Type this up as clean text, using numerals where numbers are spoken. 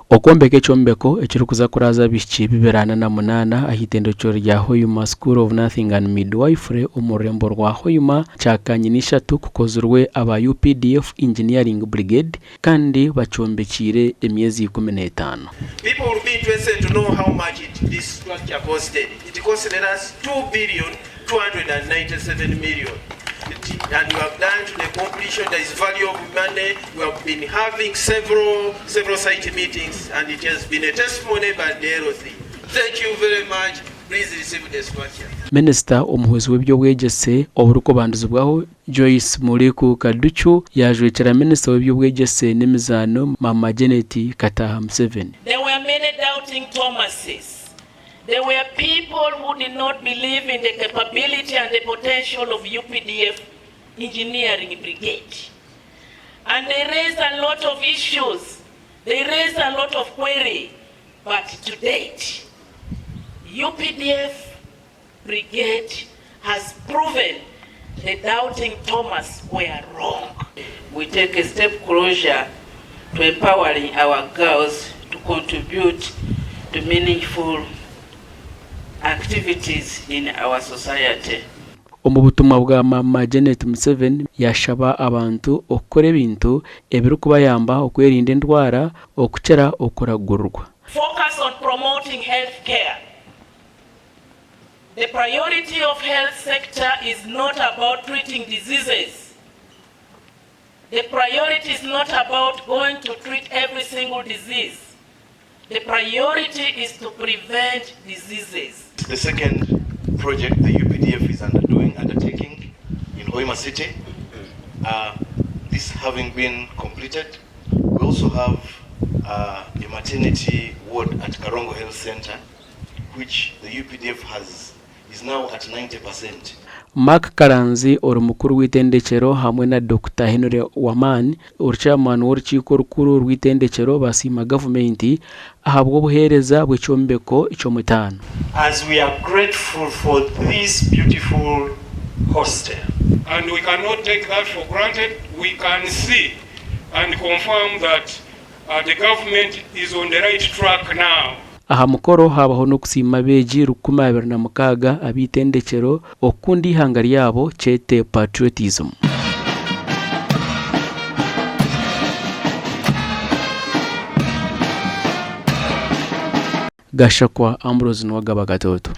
Okwombeka ekyombeko ekirikuza kuraza bishiki 208 ahitendekero rya Hoyuma School of Nursing and Midwifery omu rurembo rwa Hoyuma kyakanyini 3 kukozirwe aba UPDF Engineering Brigade kandi bacyombekire emyezi 15. People will be interested to know how much this structure costed. It costed us 2,297,000,000. And we have done to the completion. There is value of money. We have been having several site meetings, and it has been a testimony by the LOC. Thank you very much. Please receive the structure. Minister omuhuzi w'ebyobwegyese oburikubandizibwaho Joyce Muliku Kaduchu yajwekera Minister w'ebyobwegyese n'emizaano Mama Janet Kataha Museveni. There were many doubting Thomases. There were people who did not believe in the capability and the potential of UPDF Engineering Brigade. And they raised a lot of issues. They raised a lot of query. But to date, UPDF Brigade has proven the doubting Thomas were wrong. We take a step closer to empowering our girls to contribute to meaningful activities in our society. Omu butumwa bwa Mama Janet Museveni yashaba abantu okukora ebintu ebirikubayamba okwerinda endwara okukira okuragurwa. Focus on promoting health care. The priority of health sector is not about treating diseases. The priority is not about going to treat every single disease. The priority is to prevent diseases. The second project the UPDF is undertaking in Hoima City. This having been completed, we also have a maternity ward at Karongo Health Center, which the UPDF is now at 90%. Mark Karanzi ori mukuru w'itendekero hamwe na Dr. Henry Wamani chairman w'urukiko rukuru rw'itendekero basima government ahabwa obuhereza bw'ekyombeko eky'omutano. As we are grateful for this beautiful hostel, and we cannot take that for granted, we can see and confirm that the government is on the right track now. Aha mukoro habaho no kusima beji 26 abitendekero okundi ihanga ryabo chete patriotism. Gashakwa Ambrose Nwagaba Gatoto.